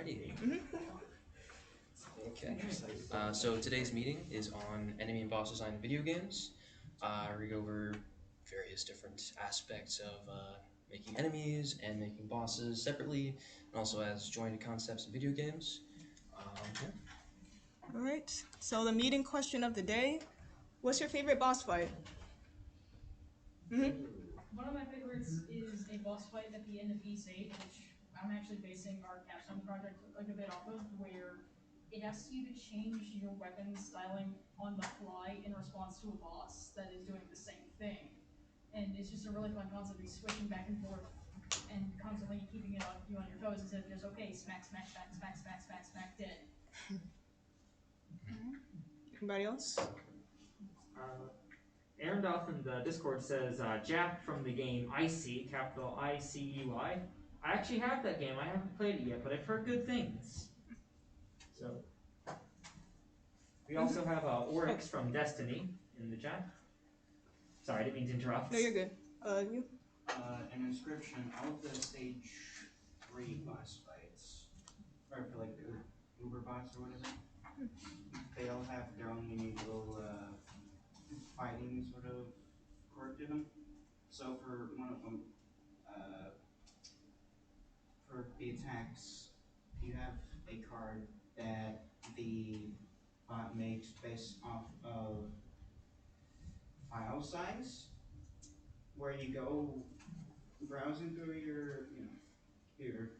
ready. Okay. So today's meeting is on enemy and boss design in video games. We go over various different aspects of making enemies and making bosses separately, and also as joined concepts in video games. Yeah. All right. So the meeting question of the day: what's your favorite boss fight? One of my favorites is a boss fight at the end of Ys 8, which I'm actually basing our capstone project like a bit off of, where it asks you to change your weapon styling on the fly in response to a boss that is doing the same thing. And it's just a really fun concept, be switching back and forth and constantly keeping it on you on your toes instead of just, okay, smack, smack, smack, smack, smack, smack, smack, dead. Anybody else? Arendolph in the Discord says, Jack from the game Icy, capital ICEY. I actually have that game. I haven't played it yet, but I've heard good things. So, we also have Oryx from Destiny in the chat. Sorry, I didn't mean to interrupt. No, you're good. You? An Inscription, all of the stage 3 boss fights, or for like the Uber boss or whatever, they all have their own unique little fighting sort of quirk to them. So for one of them, for the attacks, you have a card that the bot makes based off of file size, where you go browsing through your, computer,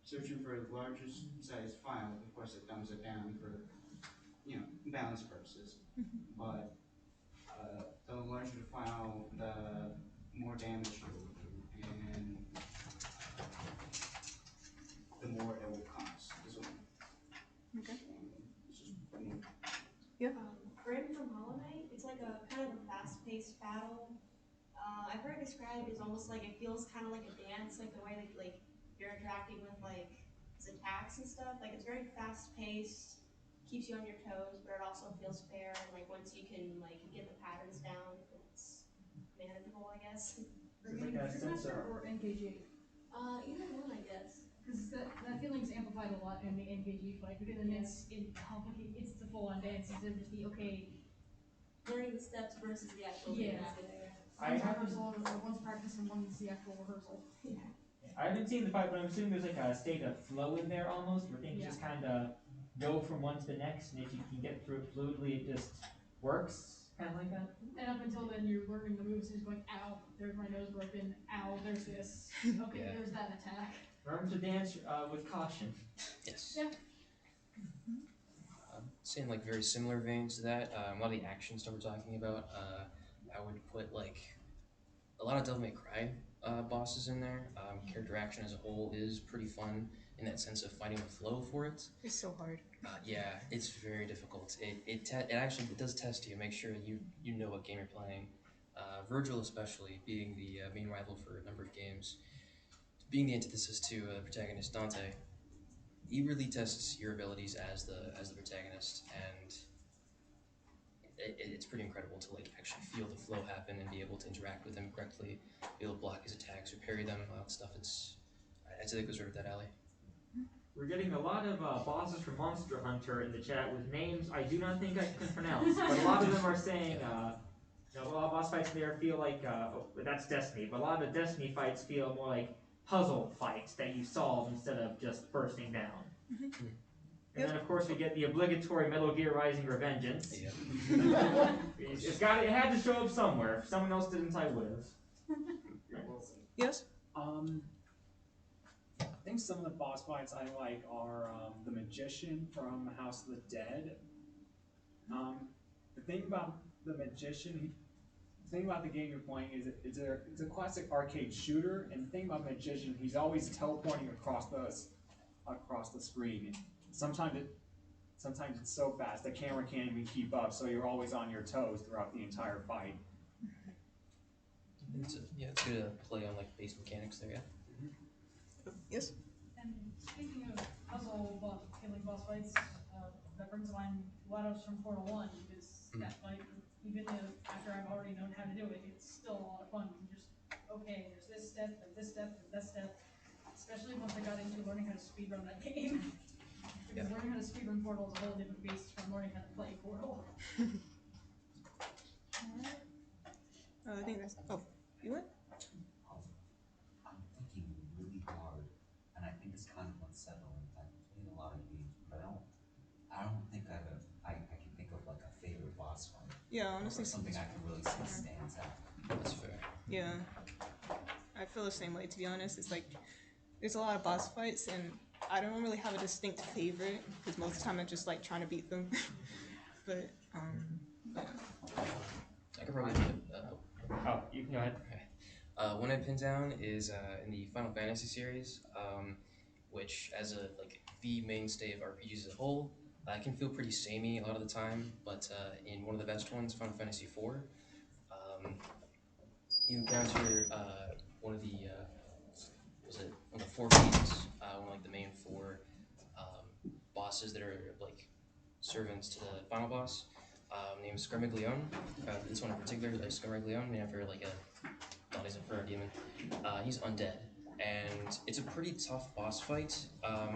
searching for the largest size file. Of course, it dumbs it down for, balance purposes. But the larger the file, the more damage it will do, and the more it will cost as well. Okay. It's just, Grim from Hollow Knight, it's like a kind of a fast-paced battle. I've heard it described as almost like it feels kind of like a dance, like the way that you're interacting with his attacks and stuff. Like it's very fast-paced, keeps you on your toes, but it also feels fair. And once you can get the patterns down, it's manageable, I guess. It's like a sensor. Or NKG. Either one, I guess. Because that feeling's amplified a lot in the NKG fight, because then it's complicated. It's the full-on dance instead of just the okay. Learning the steps versus the actual Yeah. dance. One's practice and one's the actual rehearsal. Yeah. I haven't seen the fight, but I'm assuming there's like a state of flow in there almost, where things just kind of go from one to the next, and if you can get through it fluidly, it just works, kind of like that. And up until then, you're learning the moves, and going, ow, there's my nose broken, ow, there's this, okay, Yeah. there's that attack. Remember to dance with caution. Yes. Yeah. Same like very similar veins to that. A lot of the action stuff we're talking about, I would put like a lot of Devil May Cry bosses in there. Character action as a whole is pretty fun in that sense of finding a flow for it. It's so hard. Yeah, it's very difficult. It actually does test you. Make sure you know what game you're playing. Virgil especially, being the main rival for a number of games, being the antithesis to the protagonist Dante, he really tests your abilities as the protagonist, and it's pretty incredible to actually feel the flow happen and be able to interact with him correctly, be able to block his attacks or parry them, all that stuff. I'd say that goes right with that alley. We're getting a lot of bosses from Monster Hunter in the chat with names I do not think I can pronounce, but a lot of them are saying, a lot of boss fights there feel like, that's Destiny, but a lot of Destiny fights feel more like puzzle fights that you solve instead of just bursting down. And then of course we get the obligatory Metal Gear Rising Revengeance. Yeah. It had to show up somewhere. If someone else didn't, I would have. Yes? I think some of the boss fights I like are the Magician from House of the Dead. The thing about the Magician, the thing about the game you're playing is it's a classic arcade shooter, and the thing about Magician, he's always teleporting across the screen. Sometimes it's so fast the camera can't even keep up, so you're always on your toes throughout the entire fight. It's good to play on base mechanics there, yeah. Yes? And speaking of killing boss fights, that brings to mind GLaDOS from Portal 1, because that fight, even after I've already known how to do it, it's still a lot of fun. You just, okay, there's this step, there's this step, there's that step. Especially once I got into learning how to speedrun that game. Because learning how to speedrun Portal is a whole different beast from learning how to play Portal. I think that's. Oh, you went? I'm thinking really hard, and I think it's kind of unsettling. I've played a lot of games, but I don't think I can think of like a favorite boss fight. Yeah, Or honestly. something I can really say stands out. That's fair. Yeah. I feel the same way, to be honest. It's like there's a lot of boss fights, and I don't really have a distinct favorite because most of the time I'm just like trying to beat them. but yeah. I could probably do it. Oh, you can go ahead. One I pinned down is in the Final Fantasy series, which as a the mainstay of RPGs as a whole, can feel pretty samey a lot of the time. But in one of the best ones, Final Fantasy IV, you encounter one of the one of the four beasts, one of the main four bosses that are like servants to the final boss, named Scarmiglione. This one in particular, Scarmiglione, named after thought he's a fur demon. He's undead, and it's a pretty tough boss fight.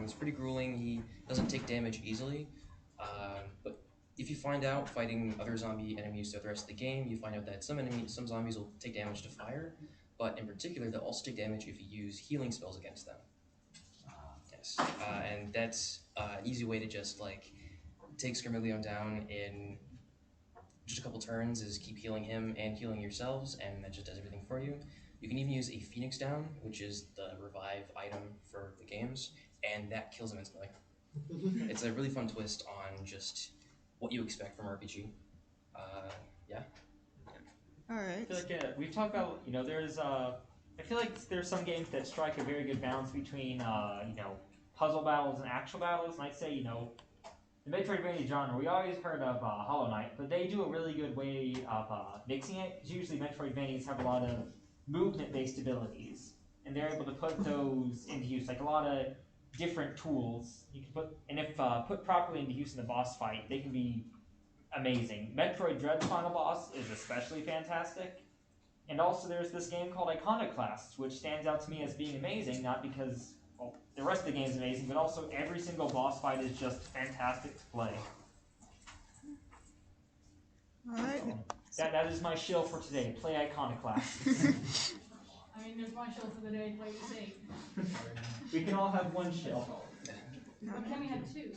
It's pretty grueling. He doesn't take damage easily, but if you find out fighting other zombie enemies throughout the rest of the game, you find out that some zombies will take damage to fire, but in particular, they'll also take damage if you use healing spells against them. Yes, and that's an easy way to just take Scarmiglione down in just a couple turns is keep healing him and healing yourselves, and that just does everything for you. You can even use a Phoenix Down, which is the revive item for the games, and that kills him instantly. It's a really fun twist on just what you expect from RPG. Yeah. All right. I feel like we've talked about, there's I feel like there's some games that strike a very good balance between puzzle battles and actual battles, and I'd say the Metroidvania genre, we always heard of Hollow Knight, but they do a really good way of mixing it, because usually Metroidvanias have a lot of movement-based abilities, and they're able to put those into use, like a lot of different tools you can put, and if put properly into use in the boss fight, they can be amazing. Metroid Dread's final boss is especially fantastic, and also there's this game called Iconoclasts, which stands out to me as being amazing, not because the rest of the game is amazing, but also every single boss fight is just fantastic to play. All right. That is my shill for today. Play Iconoclasts. I mean, there's my show for the day, play this 8. We can all have one shill. But can we have 2?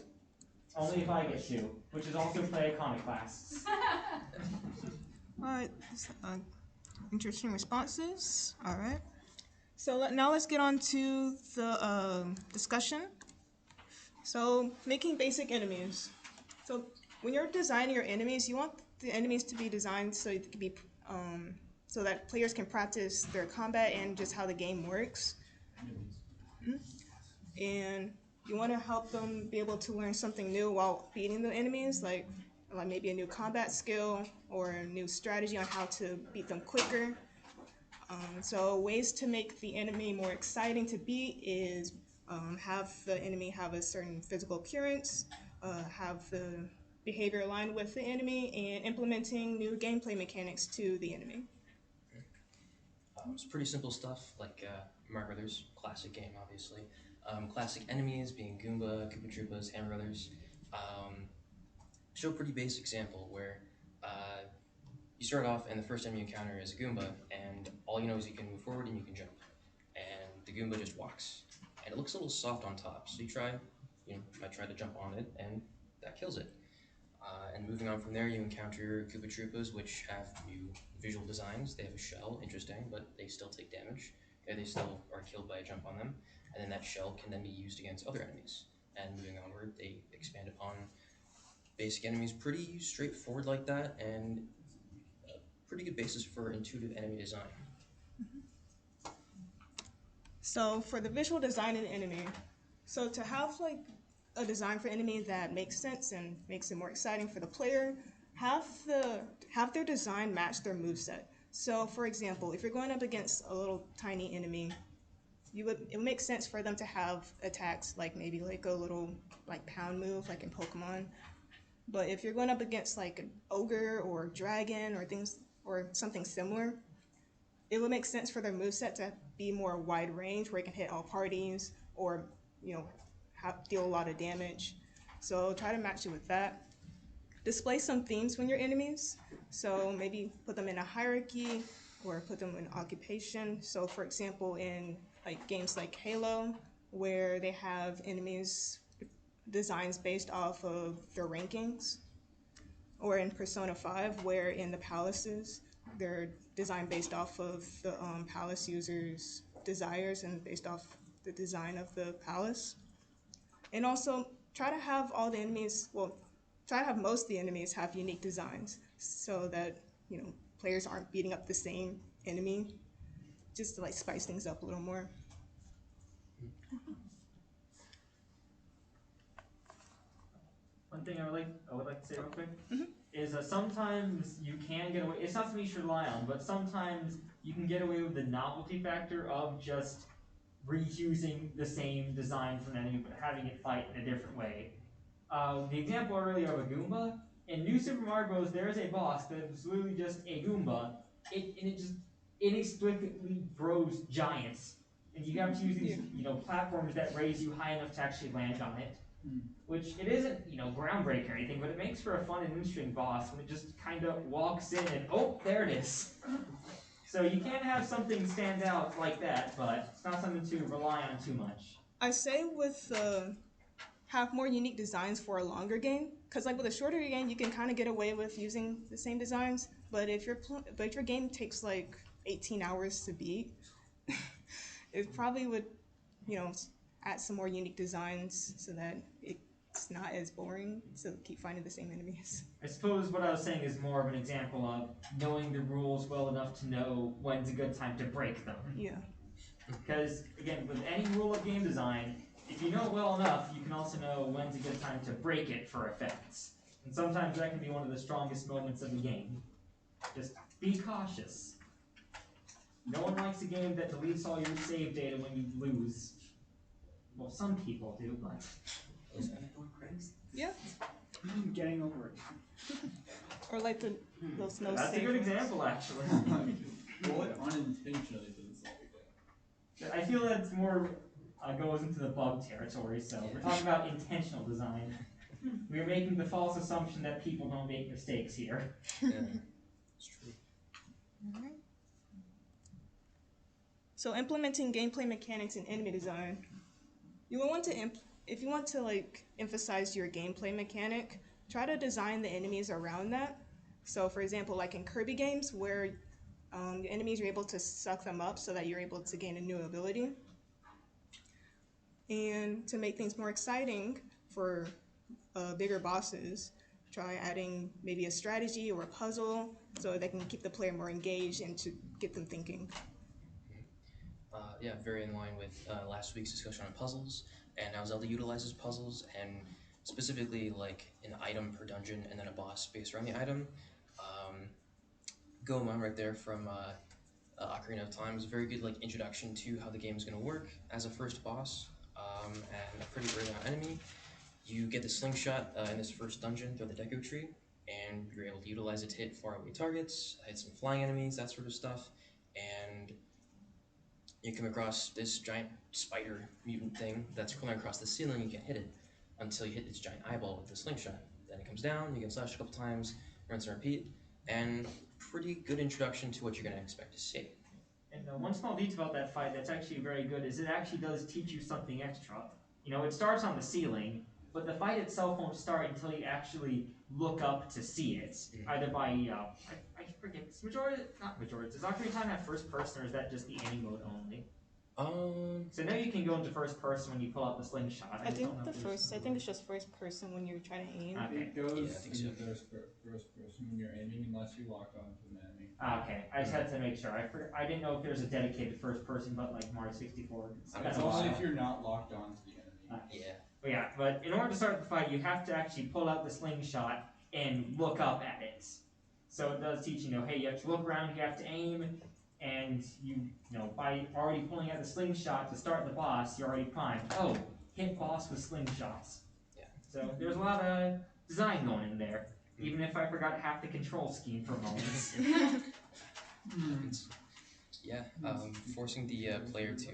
Only if I get to, which is also play Iconoclasts. All right. Interesting responses. All right. So now let's get on to the discussion. So making basic enemies. So when you're designing your enemies, you want the enemies to be designed so it can be so that players can practice their combat and just how the game works. And you want to help them be able to learn something new while beating the enemies, like maybe a new combat skill or a new strategy on how to beat them quicker. So ways to make the enemy more exciting to beat is have the enemy have a certain physical appearance, have the behavior aligned with the enemy, and implementing new gameplay mechanics to the enemy. It's pretty simple stuff like Mario Brothers, classic game, obviously. Classic enemies being Goomba, Koopa Troopas, Hammer Brothers. Show a pretty basic example where you start off and the first enemy you encounter is a Goomba, and all you know is you can move forward and you can jump. And the Goomba just walks. And it looks a little soft on top, so you try to jump on it, and that kills it. And moving on from there, you encounter Koopa Troopas, which have new visual designs. They have a shell, interesting, but they still take damage. They still are killed by a jump on them. And then that shell can then be used against other enemies. And moving onward, they expand upon basic enemies pretty straightforward like that, and pretty good basis for intuitive enemy design. So for the visual design of the enemy, so to have a design for enemy that makes sense and makes it more exciting for the player, have their design match their moveset. So for example, if you're going up against a little tiny enemy, it would make sense for them to have attacks maybe a little pound move like in Pokemon. But if you're going up against an ogre or dragon or something similar, it would make sense for their moveset to be more wide range where it can hit all parties or deal a lot of damage. So try to match it with that. Display some themes when your enemies. So maybe put them in a hierarchy or put them in occupation. So for example, in like games like Halo, where they have enemies designs based off of their rankings, or in Persona 5, where in the palaces, they're designed based off of the palace users' desires and based off the design of the palace. And also try to have all the enemies, well, try to have most of the enemies have unique designs so that, players aren't beating up the same enemy, just to like spice things up a little more. One thing I would like to say real quick is sometimes you can get away. It's not something you should rely on, but sometimes you can get away with the novelty factor of just reusing the same design from an enemy but having it fight in a different way. The example earlier of a Goomba in New Super Mario Bros. There is a boss that is literally just a Goomba. It just inexplicably grows giants, and you have to use these platforms that raise you high enough to actually land on it. Which it isn't, groundbreaking or anything, but it makes for a fun and interesting boss when it just kind of walks in and, oh, there it is. So you can have something stand out like that, but it's not something to rely on too much. I say with have more unique designs for a longer game, because like with a shorter game, you can kind of get away with using the same designs. But if your game takes like 18 hours to beat, it probably would, add some more unique designs so that it's not as boring to keep finding the same enemies. I suppose what I was saying is more of an example of knowing the rules well enough to know when's a good time to break them. Yeah. Because, again, with any rule of game design, if you know it well enough, you can also know when's a good time to break it for effects. And sometimes that can be one of the strongest moments of the game. Just be cautious. No one likes a game that deletes all your save data when you lose. Well, some people do, but... Those people are crazy. Yeah. Getting over it. Or like those no That's a save good rules. example, actually. What unintentionally does something like that? I feel that's more goes into the bug territory, so we're talking about intentional design. We're making the false assumption that people don't make mistakes here. Yeah, it's true. Alright. So implementing gameplay mechanics in enemy design. You will want to if you want to like emphasize your gameplay mechanic, try to design the enemies around that. So for example, like in Kirby games where the enemies are able to suck them up so that you're able to gain a new ability. And to make things more exciting for bigger bosses, try adding maybe a strategy or a puzzle so they can keep the player more engaged and to get them thinking. Yeah, very in line with last week's discussion on puzzles, and how Zelda utilizes puzzles, and specifically like an item per dungeon and then a boss based around the item. Goemon right there from Ocarina of Time is a very good like introduction to how the game is going to work as a first boss and a pretty early on enemy. You get the slingshot in this first dungeon through the Deku Tree, and you're able to utilize it to hit faraway targets, hit some flying enemies, that sort of stuff, and you come across this giant spider mutant thing that's crawling across the ceiling. You can't hit it until you hit this giant eyeball with the slingshot. Then it comes down, you can slash a couple times, rinse and repeat, and pretty good introduction to what you're going to expect to see. And one small detail about that fight that's actually very good is it actually does teach you something extra. It starts on the ceiling, but the fight itself won't start until you actually look up to see it. Either by, I forget, it's majority, not majority, does Ocarina of Time have first person or is that just the aiming mode only? So now you can go into first person when you pull out the slingshot. I think it's just first person when you're trying to aim. Okay. It goes Yeah, I think so. into first person when you're aiming unless you lock on to an enemy. Okay, I just had to make sure. I didn't know if there's a dedicated first person, but like Mario 64. It's only if you're not locked on to the enemy. Yeah. But in order to start the fight, you have to actually pull out the slingshot and look up at it. So it does teach hey, you have to look around, you have to aim, and by already pulling out the slingshot to start the boss, you're already primed. Oh, hit boss with slingshots. Yeah. So there's a lot of design going in there, even if I forgot half the control scheme for moments. Yeah, forcing the player to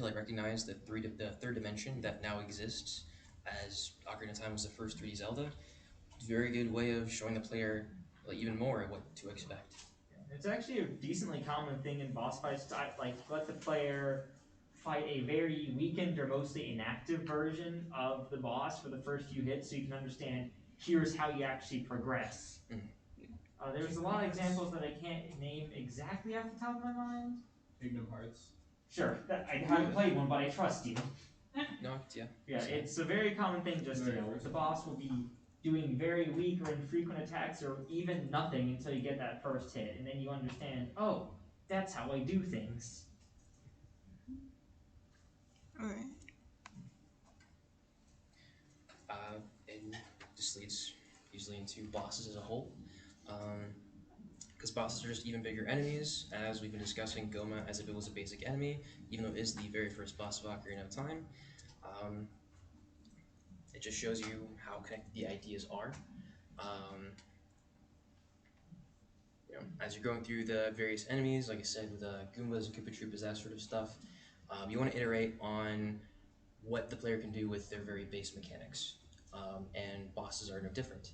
like recognize the third dimension that now exists as Ocarina of Time was the first 3D Zelda. Very good way of showing the player even more what to expect. It's actually a decently common thing in boss fights to like let the player fight a very weakened or mostly inactive version of the boss for the first few hits, so you can understand here's how you actually progress. There's a lot of examples that I can't name exactly off the top of my mind. Kingdom Hearts. Sure, I haven't played one, but I trust you. No, yeah. Yeah, it's a very common thing. Just the boss will be doing very weak or infrequent attacks, or even nothing until you get that first hit, and then you understand. Oh, that's how I do things. Alright. And this leads usually into bosses as a whole. Because bosses are just even bigger enemies. As we've been discussing, Goma as if it was a basic enemy, even though it is the very first boss of Ocarina of Time. It just shows you how connected the ideas are. As you're going through the various enemies, like I said, with Goombas and Koopa Troopas, that sort of stuff, you want to iterate on what the player can do with their very base mechanics. And bosses are no different.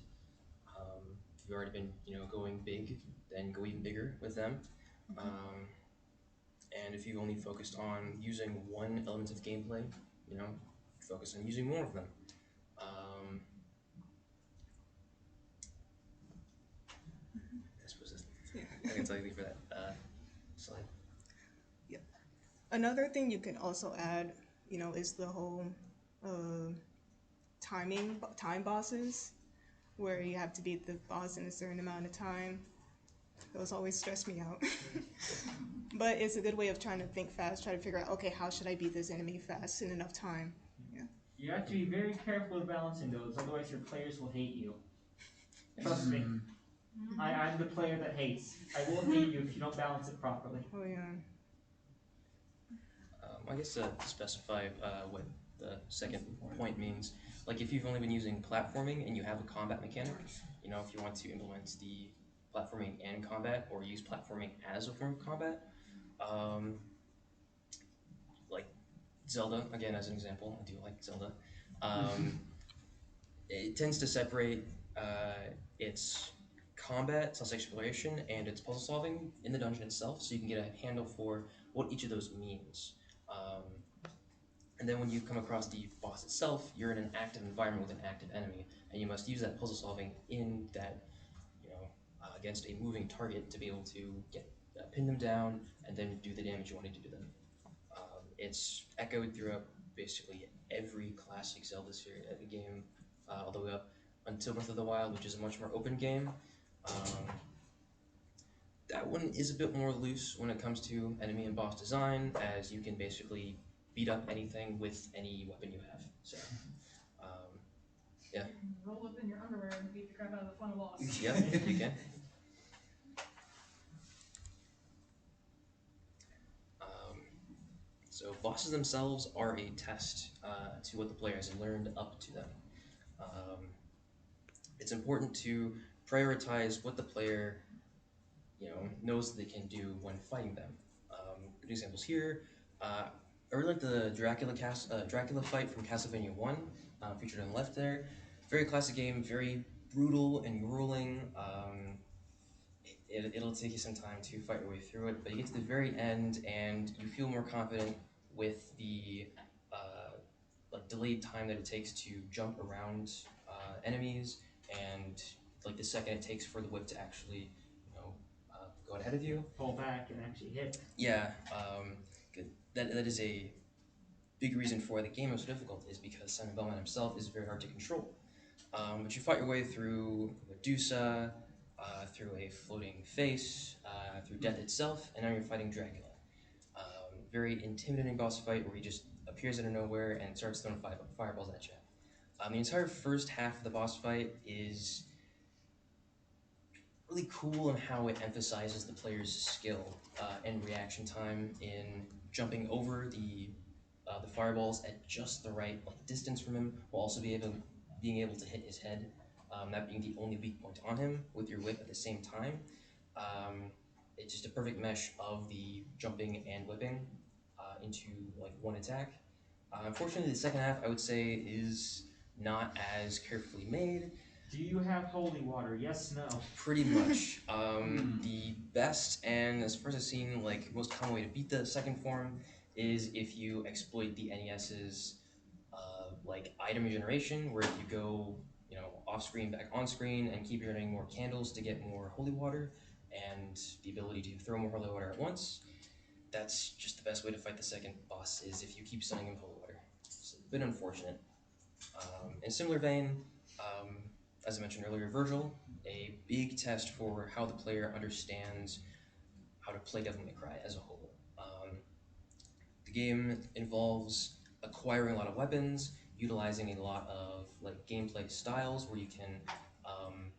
If you've already been, going big, then go even bigger with them. And if you've only focused on using one element of gameplay, focus on using more of them. I suppose that's all I think for that slide. Yep. Another thing you can also add, is the whole time bosses, where you have to beat the boss in a certain amount of time. Those always stress me out. But it's a good way of trying to think fast, try to figure out, okay, how should I beat this enemy fast in enough time? Yeah. You have to be very careful with balancing those, otherwise your players will hate you. Trust me. I'm the player that hates. I will hate you if you don't balance it properly. Oh yeah. I guess to specify what the second point means, like if you've only been using platforming and you have a combat mechanic, if you want to implement the platforming and combat, or use platforming as a form of combat, like Zelda, again as an example, I do like Zelda, it tends to separate its combat / exploration and its puzzle solving in the dungeon itself, so you can get a handle for what each of those means. And then when you come across the boss itself, you're in an active environment with an active enemy, and you must use that puzzle solving in that, against a moving target to be able to pin them down and then do the damage you want to do to them. It's echoed throughout basically every classic Zelda series game, all the way up until Breath of the Wild, which is a much more open game. That one is a bit more loose when it comes to enemy and boss design, as you can basically beat up anything with any weapon you have. So, yeah. Roll up in your underwear and beat the crap out of the final boss. Yeah, you can. So bosses themselves are a test to what the player has learned up to them. It's important to prioritize what the player knows they can do when fighting them. Good examples here. I really like the Dracula fight from Castlevania 1, featured on the left there. Very classic game, very brutal and grueling. It'll take you some time to fight your way through it, but you get to the very end and you feel more confident with the delayed time that it takes to jump around enemies, and like the second it takes for the whip to actually go ahead of you. Pull back and actually hit. Yeah, that is a big reason for why the game is so difficult, is because Simon Belmont himself is very hard to control. But you fight your way through Medusa, through a floating face, through death itself, and now you're fighting Dracula. Very intimidating boss fight where he just appears out of nowhere and starts throwing fireballs at you. The entire first half of the boss fight is really cool in how it emphasizes the player's skill and reaction time in jumping over the fireballs at just the right distance from him, while also being able to hit his head, that being the only weak point on him with your whip at the same time. It's just a perfect mesh of the jumping and whipping into one attack. Unfortunately, the second half I would say is not as carefully made. Do you have holy water? Yes, no. Pretty much. The best and as far as I've seen, like most common way to beat the second form is if you exploit the NES's like item generation, where if you go, off screen back on screen and keep generating more candles to get more holy water and the ability to throw more holy water at once. That's just the best way to fight the second boss is if you keep sending him holy water. It's a bit unfortunate. In similar vein, as I mentioned earlier, Virgil, a big test for how the player understands how to play Devil May Cry as a whole. The game involves acquiring a lot of weapons, utilizing a lot of like gameplay styles where you can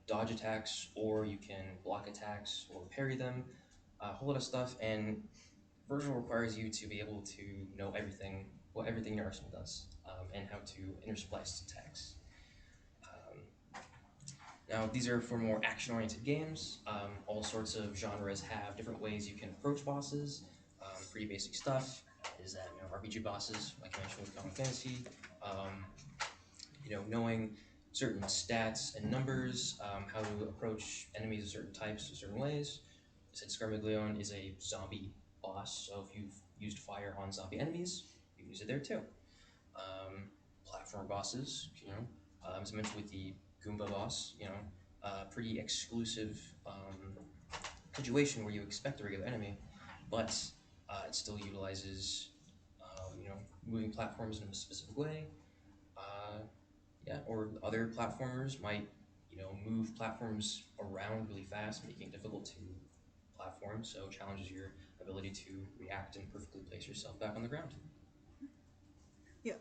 dodge attacks or you can block attacks or parry them, a whole lot of stuff. And Virgil requires you to be able to know what everything your arsenal does, and how to intersplice attacks. Now, these are for more action-oriented games. All sorts of genres have different ways you can approach bosses. Pretty basic stuff is that RPG bosses, like I mentioned with Final Fantasy, knowing certain stats and numbers, how to approach enemies of certain types in certain ways. I said Scarmiglione is a zombie boss, so if you've used fire on zombie enemies, you can use it there too. Platform bosses, as I mentioned with the Goomba boss, pretty exclusive situation where you expect a regular enemy, but it still utilizes, moving platforms in a specific way. Or other platformers might, move platforms around really fast, making it difficult to platform, so challenges your ability to react and perfectly place yourself back on the ground. Yeah,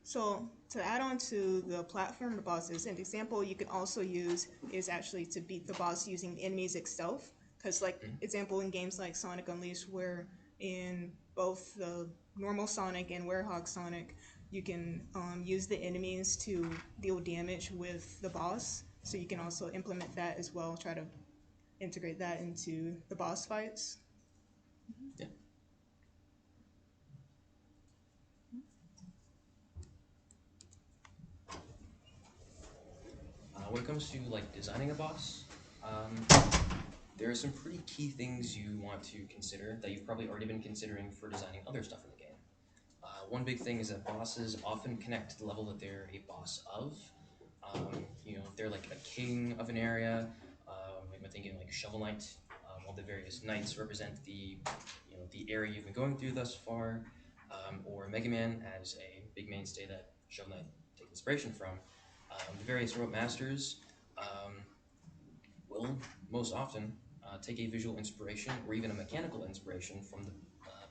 so to add on to the platform bosses, an example you can also use is actually to beat the boss using the enemies itself. Because, example in games like Sonic Unleashed, where in both the normal Sonic and Werehog Sonic, you can use the enemies to deal damage with the boss. So you can also implement that as well, try to integrate that into the boss fights. Yeah. When it comes to designing a boss, there are some pretty key things you want to consider that you've probably already been considering for designing other stuff in the game. One big thing is that bosses often connect to the level that they're a boss of. If they're like a king of an area, I'm thinking like Shovel Knight, all the various knights represent the area you've been going through thus far, or Mega Man as a big mainstay that Shovel Knight takes inspiration from. The various robot masters will most often take a visual inspiration or even a mechanical inspiration from the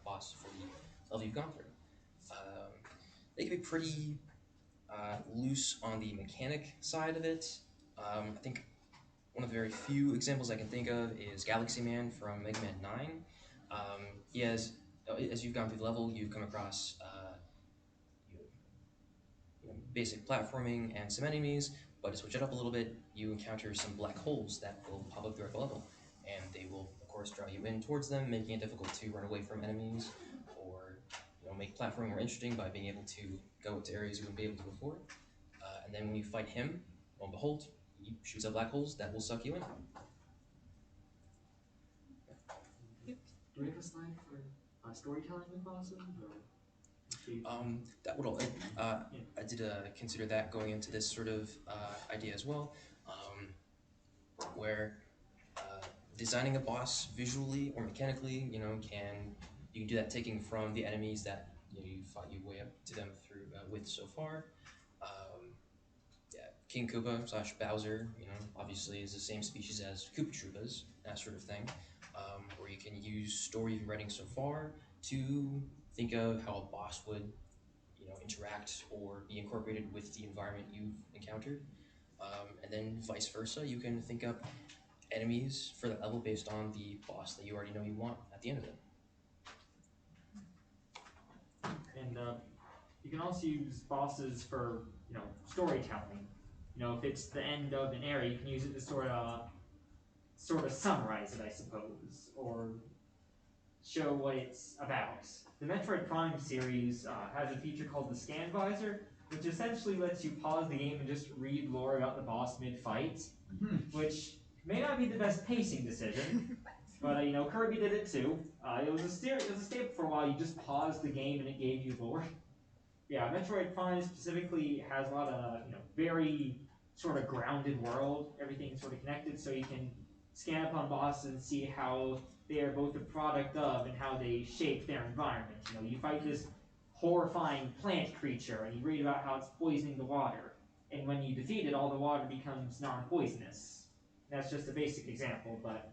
boss for the level you've gone through. They can be pretty loose on the mechanic side of it. I think one of the very few examples I can think of is Galaxy Man from Mega Man 9. He has, as you've gone through the level, you've come across basic platforming and some enemies, but to switch it up a little bit, you encounter some black holes that will pop up throughout the level, and they will, of course, draw you in towards them, making it difficult to run away from enemies, or make platforming more interesting by being able to go to areas you wouldn't be able to before. And then when you fight him, lo and behold, he shoots out black holes that will suck you in. Do we have a slide for storytelling with bosses? That would all. I did consider that going into this sort of idea as well, where designing a boss visually or mechanically, you can do that taking from the enemies that you fought your way up to them through with so far. King Koopa / Bowser, obviously is the same species as Koopa Troopas, that sort of thing, where you can use story you've been writing so far to think of how a boss would, interact or be incorporated with the environment you've encountered, and then vice versa. You can think up enemies for that level based on the boss that you already know you want at the end of it. And you can also use bosses for storytelling. If it's the end of an area, you can use it to sort of summarize it, I suppose, or show what it's about. The Metroid Prime series has a feature called the Scan Visor, which essentially lets you pause the game and just read lore about the boss mid-fight, which may not be the best pacing decision, but you know, Kirby did it too. It was a staple for a while. You just paused the game and it gave you lore. Yeah, Metroid Prime specifically has a lot of very sort of grounded world. Everything's sort of connected, so you can scan upon bosses and see how they are both a product of and how they shape their environment. You know, you fight this horrifying plant creature and you read about how it's poisoning the water. And when you defeat it, all the water becomes non-poisonous. That's just a basic example, but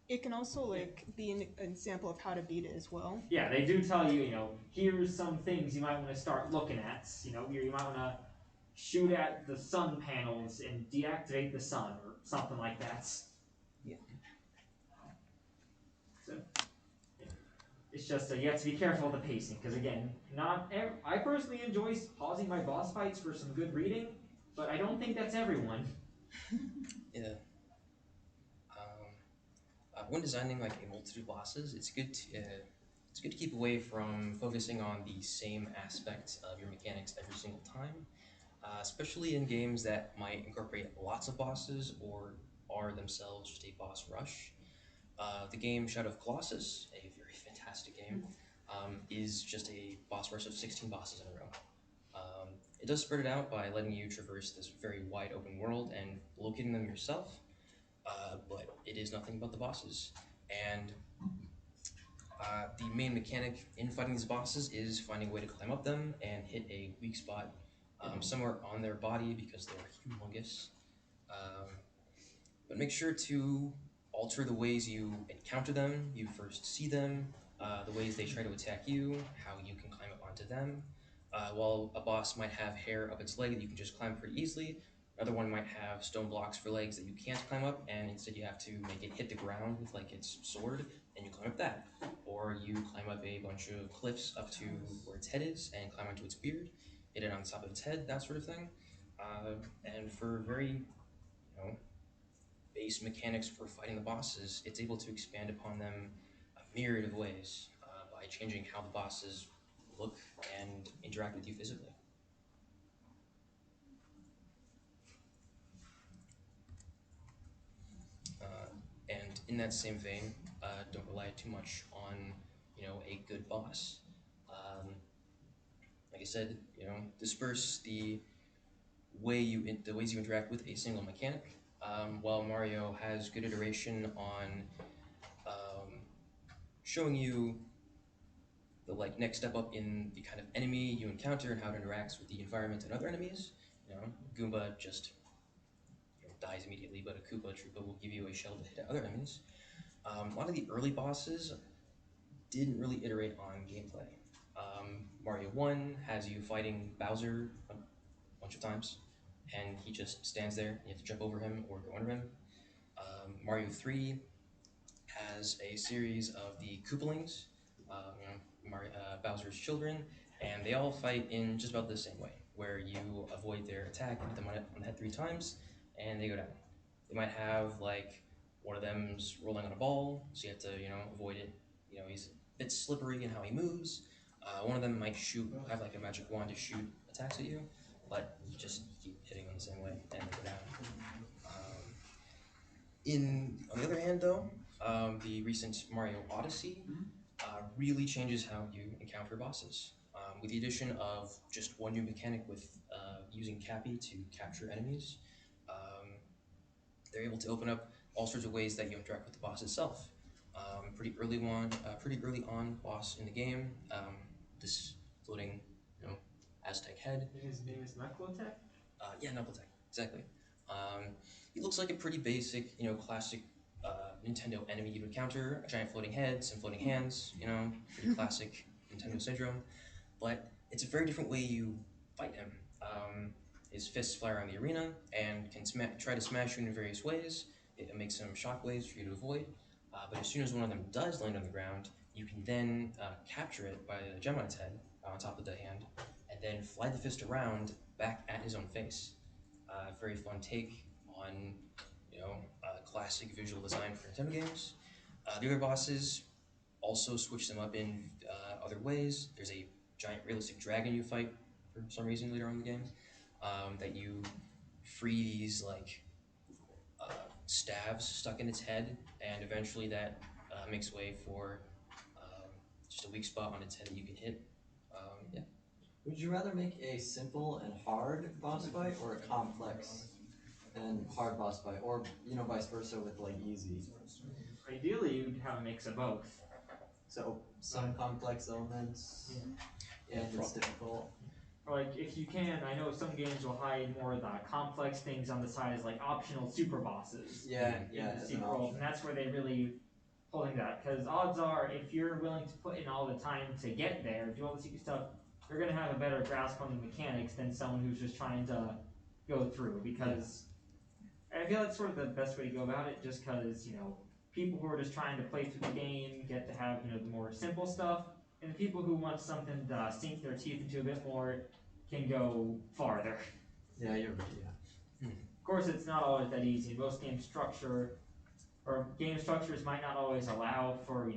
It can also like be an example of how to beat it as well. yeah, they do tell you, here's some things you might want to start looking at. You might want to shoot at the sun panels and deactivate the sun or something like that. Yeah. So, yeah. It's just you have to be careful of the pacing because again, I personally enjoy pausing my boss fights for some good reading, but I don't think that's everyone. Yeah. When designing like a multitude of bosses, it's good to keep away from focusing on the same aspects of your mechanics every single time, especially in games that might incorporate lots of bosses or are themselves just a boss rush. The game Shadow of Colossus, a very fantastic game, is just a boss rush of 16 bosses in a row. It does spread it out by letting you traverse this very wide open world and locating them yourself, but it is nothing but the bosses. And the main mechanic in fighting these bosses is finding a way to climb up them and hit a weak spot somewhere on their body because they're humongous. But make sure to alter the ways you encounter them, you first see them, the ways they try to attack you, how you can climb up onto them. While a boss might have hair up its leg that you can just climb pretty easily, another one might have stone blocks for legs that you can't climb up, and instead you have to make it hit the ground with like its sword, and you climb up that. Or you climb up a bunch of cliffs up to where its head is, and climb onto its beard, hit it on the top of its head, that sort of thing. And for very, base mechanics for fighting the bosses, it's able to expand upon them a myriad of ways by changing how the bosses look and interact with you physically. And in that same vein, don't rely too much on, a good boss. Like I said, disperse the ways you interact with a single mechanic. While Mario has good iteration on showing you the next step up in the kind of enemy you encounter and how it interacts with the environment and other enemies. Goomba just dies immediately, but a Koopa Troopa will give you a shell to hit at other enemies. A lot of the early bosses didn't really iterate on gameplay. Mario 1 has you fighting Bowser a bunch of times, and he just stands there, and you have to jump over him or go under him. Mario 3 has a series of the Koopalings, Bowser's children, and they all fight in just about the same way, where you avoid their attack, hit them on the head 3 times, and they go down. They might have one of them's rolling on a ball, so you have to avoid it. He's a bit slippery in how he moves. One of them might have a magic wand to shoot attacks at you, but you just keep hitting them the same way and they go down. On the other hand, though, the recent Mario Odyssey really changes how you encounter bosses. With the addition of just one new mechanic with using Cappy to capture enemies, they're able to open up all sorts of ways that you interact with the boss itself. Pretty early on boss in the game, this floating, Aztec head. His name is Knuckletech? Yeah, Knuckletech, exactly. He looks like a pretty basic, classic Nintendo enemy you'd encounter, a giant floating head, some floating hands, pretty classic Nintendo syndrome. But it's a very different way you fight him. His fists fly around the arena and can try to smash you in various ways. It makes some shockwaves for you to avoid. But as soon as one of them does land on the ground, you can then capture it by the gem on its head, on top of the hand, and then fly the fist around back at his own face. Very fun take on, classic visual design for Nintendo games. The other bosses also switch them up in other ways. There's a giant realistic dragon you fight for some reason later on in the game. That you free these like stabs stuck in its head, and eventually that makes way for just a weak spot on its head that you can hit. Yeah. Would you rather make a simple and hard boss fight or a complex and hard boss fight, or vice versa with like easy? Ideally, you'd have a mix of both. So some complex elements, and it's difficult. Or like, if you can, I know some games will hide more of the complex things on the side as like optional super bosses. Yeah, In yeah. the As an sequels, option. and that's where they really pulling that. Because odds are, if you're willing to put in all the time to get there, do all the secret stuff, you're gonna have a better grasp on the mechanics than someone who's just trying to go through. Because I feel that's sort of the best way to go about it. Just because people who are just trying to play through the game get to have the more simple stuff, and the people who want something to sink their teeth into a bit more can go farther. Yeah, you're Of course, it's not always that easy. Most game structures might not always allow for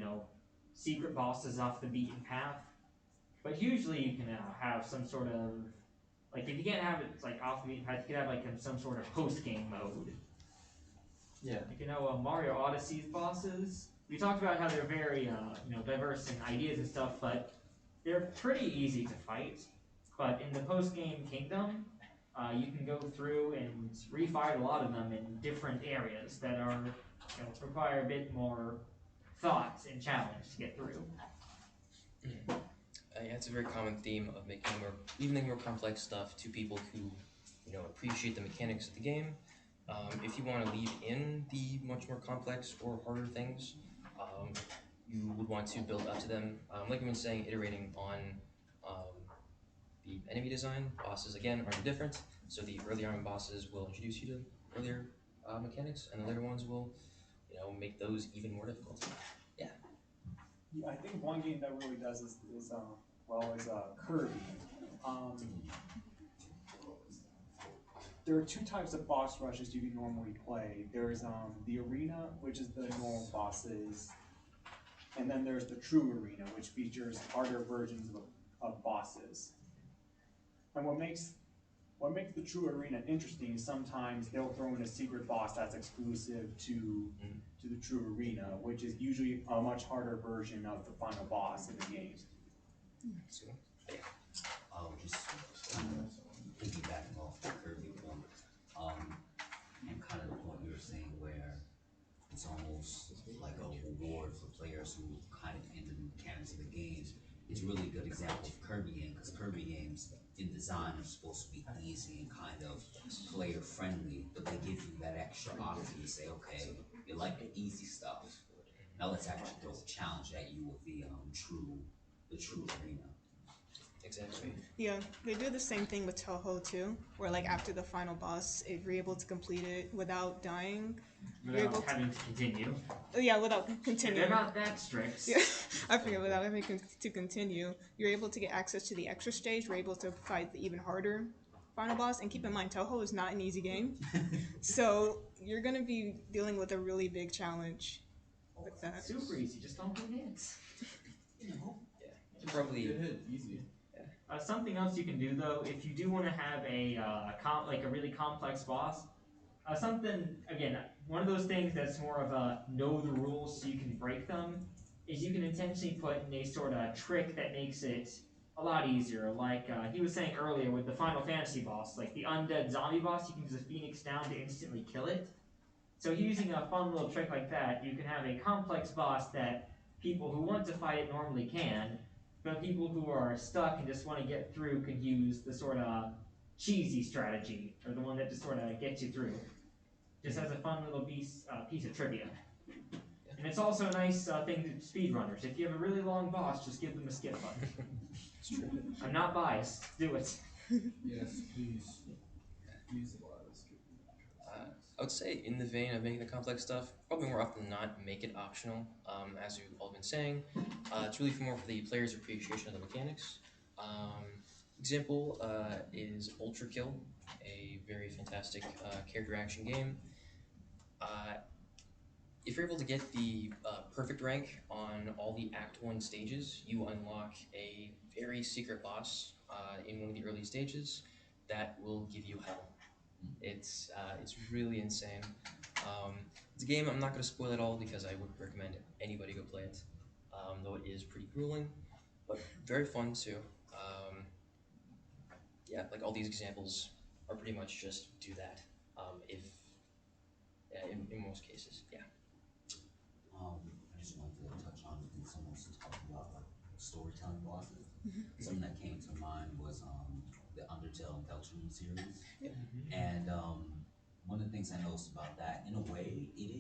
secret bosses off the beaten path, but usually you can have some sort of like, if you can't have it like off the beaten path, you can have like some sort of post game mode. Yeah. Like Mario Odyssey's bosses. We talked about how they're very diverse in ideas and stuff, but they're pretty easy to fight. But in the post game kingdom, you can go through and refight a lot of them in different areas that are require a bit more thought and challenge to get through. Yeah, it's a very common theme of making even the more complex stuff to people who appreciate the mechanics of the game. If you want to leave in the much more complex or harder things, you would want to build up to them. Like I've been saying, iterating on the enemy design. Bosses, again, are different, so the earlier on bosses will introduce you to earlier mechanics, and the later ones will make those even more difficult. Yeah, I think one game that really does is Kirby. There are two types of boss rushes you can normally play. There's the arena, which is the normal bosses, and then there's the true arena, which features harder versions of bosses. And what makes the true arena interesting is sometimes they'll throw in a secret boss that's exclusive to the true arena, which is usually a much harder version of the final boss in the game. Just kind of piggybacking off the Kirby point, and kind of the point you were saying where it's almost like a reward for players who kind of in the mechanics of the games. It's a really good example of Kirby game, because Kirby games in design are supposed to be easy and kind of player friendly, but they give you that extra option to say, okay, you like the easy stuff, now let's actually throw a challenge at you with the true arena. Exactly. Yeah, they do the same thing with Toho too, where like after the final boss, if you're able to complete it without dying, you're able Without having to continue. without continuing. They're not that strict. Yeah, I forget, without having to continue, you're able to get access to the extra stage. You're able to fight the even harder final boss. And keep in mind, Toho is not an easy game, so you're gonna be dealing with a really big challenge with that. Super easy, just don't get hits. Probably. Get hit easy. Something else you can do though, if you do want to have a really complex boss, one of those things that's more of a know the rules so you can break them, is you can intentionally put in a sort of trick that makes it a lot easier. Like he was saying earlier with the Final Fantasy boss, like the undead zombie boss, you can use a phoenix down to instantly kill it. So using a fun little trick like that, you can have a complex boss that people who want to fight it normally can, but people who are stuck and just want to get through can use the sort of cheesy strategy, or the one that just sort of gets you through. Just as a fun little piece of trivia. And it's also a nice thing to speedrunners. If you have a really long boss, just give them a skip button. It's true. I'm not biased. Do it. Yes, please. Please allow us to. I would say, in the vein of making the complex stuff, probably more often than not, make it optional. As you've all been saying, it's really more for the player's appreciation of the mechanics. Example is Ultra Kill, a very fantastic character action game. if you're able to get the perfect rank on all the Act 1 stages, you unlock a very secret boss in one of the early stages that will give you hell. It's really insane. It's a game, I'm not going to spoil it all because I would recommend anybody go play it, though it is pretty grueling, but very fun too. Yeah, like all these examples are pretty much just do that. If in most cases, yeah. I just wanted to touch on, I think someone was talking about like storytelling bosses. Something that came to mind was the Undertale and Belgium series. And one of the things I noticed about that, in a way, it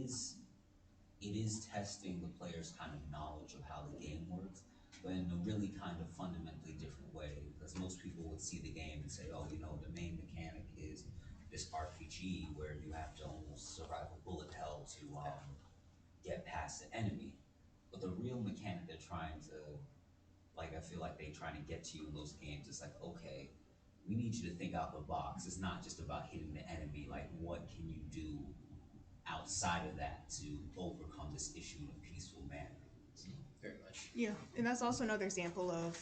is testing the player's kind of knowledge of how the game works, but in a really kind of fundamentally different way. Because most people would see the game and say, oh, you know, the main mechanic is this RPG where you have to almost survive a bullet hell to get past the enemy. But the real mechanic they're trying to, like, I feel like they're trying to get to you in those games. It's like, okay, we need you to think out the box. It's not just about hitting the enemy. Like, what can you do outside of that to overcome this issue in a peaceful manner? Very much. Yeah, and that's also another example of,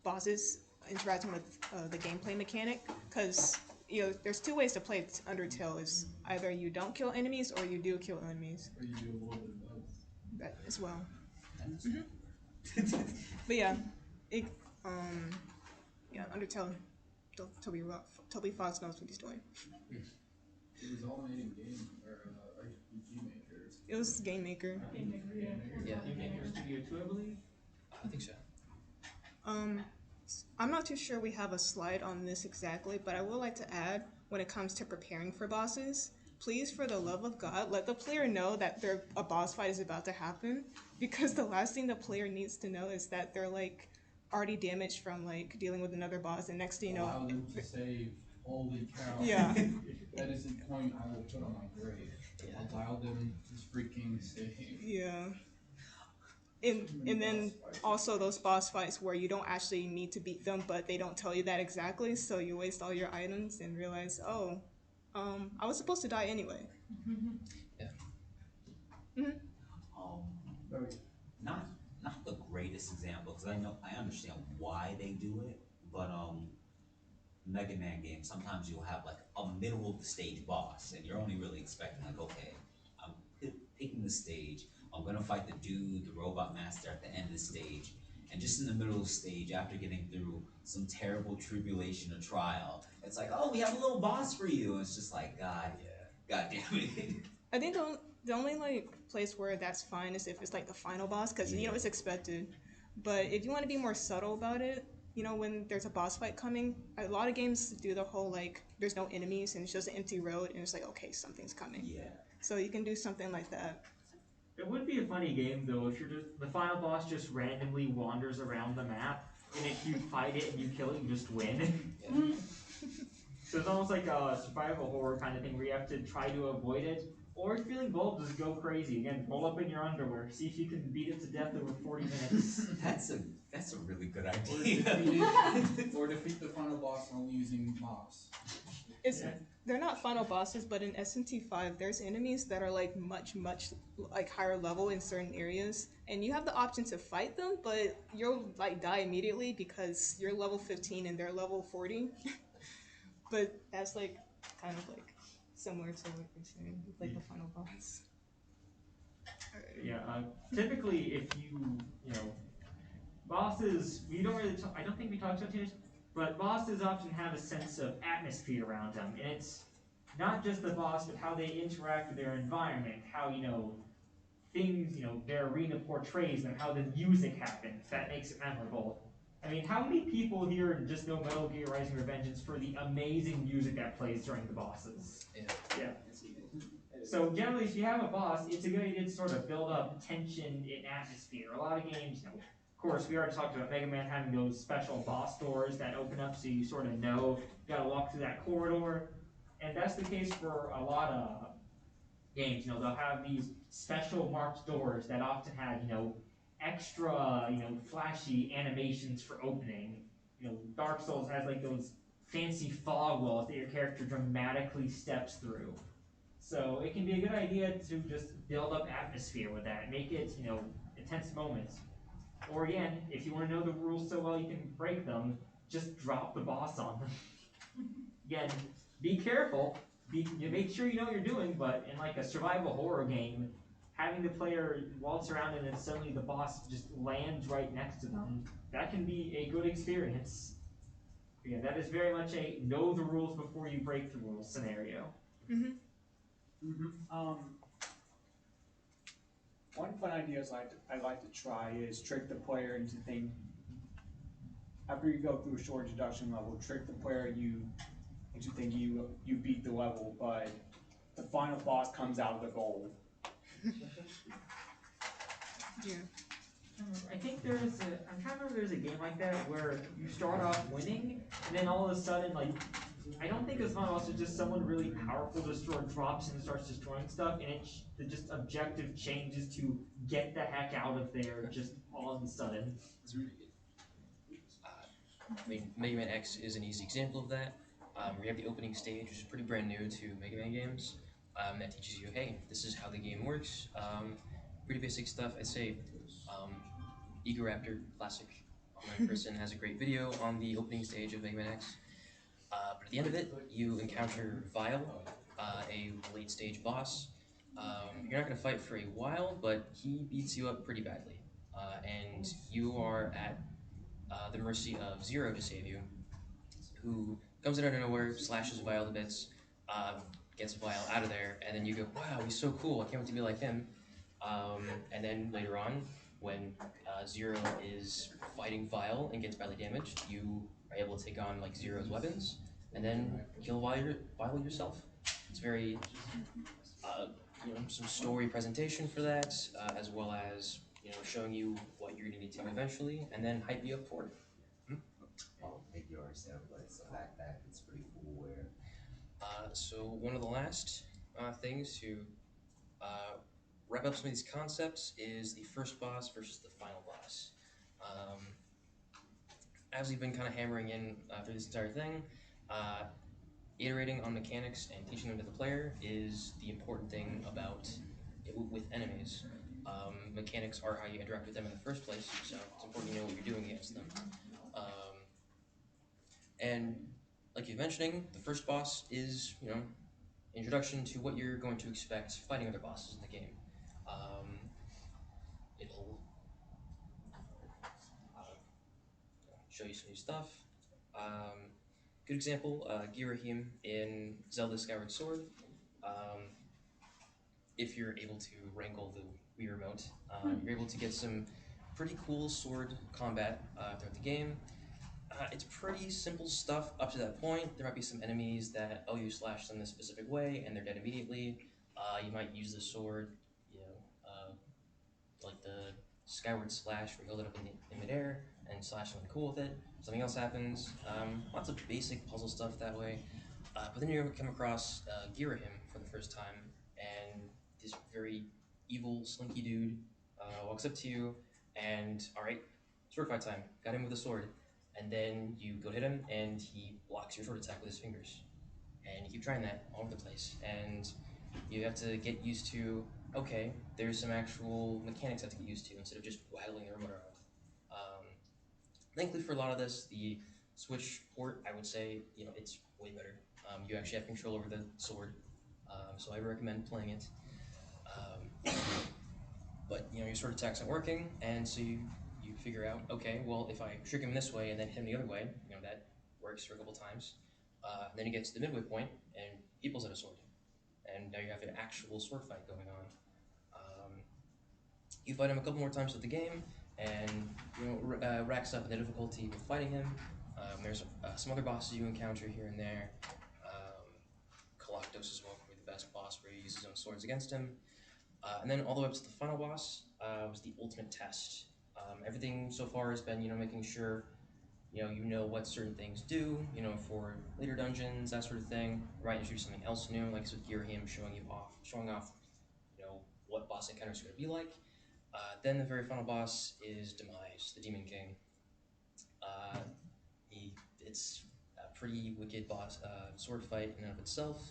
bosses interacting with the gameplay mechanic, because, there's two ways to play Undertale. Is either you don't kill enemies or you do kill enemies. Or you do a little bit of both. That as well. But yeah, Undertale, Toby Fox knows what he's doing. It was all made in game or RPG Maker. It was Game Maker. Game Maker, yeah. Yeah. Game Maker Studio 2, I believe. I think so. I'm not too sure we have a slide on this exactly, but I would like to add, when it comes to preparing for bosses, please, for the love of God, let the player know that a boss fight is about to happen, because the last thing the player needs to know is that they're like already damaged from like dealing with another boss, and next thing you know, Allow them to save. Holy cow. Yeah. That is a point I will put on my grave. Allow them to freaking save. yeah. And then also those boss fights where you don't actually need to beat them, but they don't tell you that exactly, so you waste all your items and realize, oh, I was supposed to die anyway. Not the greatest example, because I understand why they do it, but Mega Man games, sometimes you'll have like a middle of the stage boss, and you're only really expecting like, okay, I'm picking the stage, I'm gonna fight the dude, the robot master at the end of the stage, and just in the middle of the stage, after getting through some terrible tribulation or trial, it's like, oh, we have a little boss for you, and it's just like, God damn it. I think the only like place where that's fine is if it's like the final boss, because it's expected. But if you want to be more subtle about it, when there's a boss fight coming, a lot of games do the whole like there's no enemies and it's just an empty road, and it's like, okay, something's coming. Yeah. So you can do something like that. It would be a funny game though if the final boss just randomly wanders around the map, and if you fight it and you kill it, you just win. So it's almost like a survival horror kind of thing where you have to try to avoid it. Or if you're feeling bold, just go crazy. Again, roll up in your underwear. See if you can beat it to death over 40 minutes. That's a really good Or idea. defeat the final boss only using mops. They're not final bosses, but in SMT5, there's enemies that are like much like higher level in certain areas, and you have the option to fight them, but you'll like die immediately because you're level 15 and they're level 40. But that's like kind of like similar to what you're saying, like the final boss. Yeah, typically if bosses, we don't really I don't think we talked about too much, but bosses often have a sense of atmosphere around them, and it's not just the boss, but how they interact with their environment, how, things, their arena portrays them, how the music happens, that makes it memorable. I mean, how many people here just know Metal Gear Rising: Revengeance for the amazing music that plays during the bosses? Yeah. So generally, if you have a boss, it's a good idea to sort of build up tension and atmosphere. A lot of games, of course, we already talked about Mega Man having those special boss doors that open up so you sort of know you gotta walk through that corridor. And that's the case for a lot of games. They'll have these special marked doors that often have, extra, flashy animations for opening. Dark Souls has like those fancy fog walls that your character dramatically steps through. So it can be a good idea to just build up atmosphere with that, make it, intense moments. Or again, if you want to know the rules so well you can break them, just drop the boss on them. Again, be careful. You make sure you know what you're doing, but in like a survival horror game, having the player waltz around and then suddenly the boss just lands right next to them, that can be a good experience. Again, that is very much a know the rules before you break the rules scenario. One fun idea I'd like to try is trick the player into thinking, after you go through a short introduction level, trick the player into thinking you beat the level, but the final boss comes out of the goal. Yeah. I think I'm trying to remember there's a game like that where you start off winning, and then all of a sudden, like, I don't think it's final boss, it's just someone really powerful drops in and starts destroying stuff, and the just objective changes to get the heck out of there just all of a sudden. I mean, Mega Man X is an easy example of that. We have the opening stage, which is pretty brand new to Mega Man games. That teaches you, hey, this is how the game works. Pretty basic stuff. I'd say Egoraptor, classic online person, has a great video on the opening stage of Mega Man X. But at the end of it, you encounter Vile, a late stage boss. You're not going to fight for a while, but he beats you up pretty badly. And you are at the mercy of Zero to save you, who comes in out of nowhere, slashes Vile to bits, gets Vile out of there, and then you go, wow, he's so cool, I can't wait to be like him. And then later on, when Zero is fighting Vile and gets badly damaged, you are able to take on like Zero's weapons, and then kill Vile yourself. It's very, some story presentation for that, as well as showing you what you're gonna need to do eventually, and then hype you up for it. Well, make you understand, but it's the fact that it's pretty cool where. So one of the last things to wrap up some of these concepts is the first boss versus the final boss. As we've been kind of hammering in through this entire thing, iterating on mechanics and teaching them to the player is the important thing about it with enemies. Mechanics are how you interact with them in the first place, so it's important to know what you're doing against them. And like you're mentioning, the first boss is, introduction to what you're going to expect fighting other bosses in the game. It'll show you some new stuff. Good example, Girahim in Zelda Skyward Sword. If you're able to wrangle the Wii Remote, you're able to get some pretty cool sword combat throughout the game. It's pretty simple stuff up to that point. There might be some enemies that, you slash them this specific way and they're dead immediately. You might use the sword, like the Skyward Slash where you hold it up in midair and slash something cool with it. Something else happens. Lots of basic puzzle stuff that way. But then you're going to come across Girahim for the first time, and this very evil, slinky dude walks up to you and, alright, sword fight time. Got him with a sword. And then you go hit him, and he blocks your sword attack with his fingers. And you keep trying that all over the place. And you have to get used to, okay, there's some actual mechanics I have to get used to instead of just waggling the remote around. Thankfully for a lot of this, the Switch port, I would say, it's way better. You actually have control over the sword, so I recommend playing it. But your sword attack's not working, and so you figure out, okay, well, if I trick him this way and then hit him the other way, that works for a couple times. Then he gets to the midway point, and he pulls out a sword. And now you have an actual sword fight going on. You fight him a couple more times with the game, and racks up the difficulty with fighting him. There's some other bosses you encounter here and there. Galactos is probably the best boss where you use his own swords against him. And then all the way up to the final boss was the ultimate test. Everything so far has been, making sure, you know what certain things do, for later dungeons, that sort of thing. Right, introduce something else new, like with Girahim showing off, what boss encounters are going to be like. Then the very final boss is Demise, the Demon King. It's a pretty wicked boss sword fight in and of itself,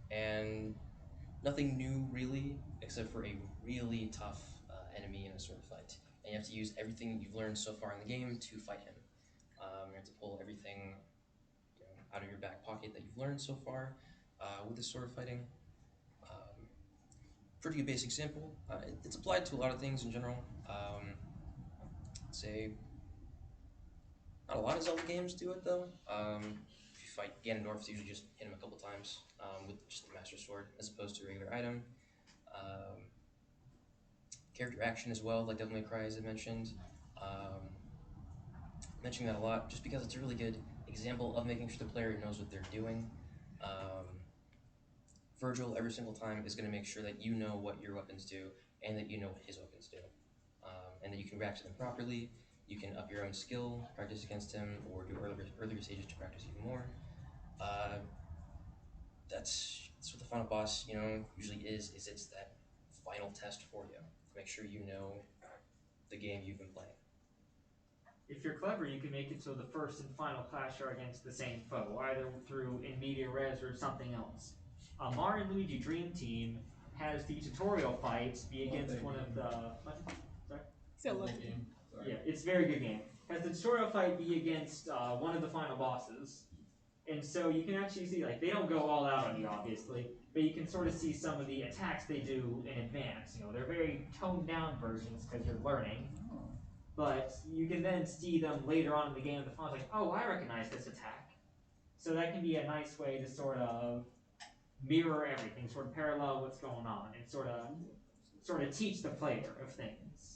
and Nothing new really, except for a really tough enemy in a sword fight. And you have to use everything you've learned so far in the game to fight him. You have to pull everything out of your back pocket that you've learned so far with this sort of fighting. Pretty basic simple. It's applied to a lot of things in general. I'd say not a lot of Zelda games do it though. If you fight Ganondorf, it's usually just hit him a couple times with just the Master Sword as opposed to a regular item. Character action as well, like Devil May Cry as I mentioned. Mentioning that a lot just because it's a really good example of making sure the player knows what they're doing. Virgil every single time is going to make sure that you know what your weapons do and that you know what his weapons do. And that you can react to them properly. You can up your own skill, practice against him, or do earlier stages to practice even more. That's what the final boss, usually is it's that final test for you to make sure you know the game you've been playing. If you're clever, you can make it so the first and final clash are against the same foe, either through in media res or something else. Mario and Luigi Dream Team has the tutorial fights be against one of the. Sorry? So look. Yeah, it's a very good game. Has the tutorial fight be against one of the final bosses, and so you can actually see they don't go all out on you obviously, but you can sort of see some of the attacks they do in advance. They're very toned down versions because you're learning. But you can then see them later on in the game at the final, oh, I recognize this attack. So that can be a nice way to sort of mirror everything, sort of parallel what's going on, and sort of teach the player of things.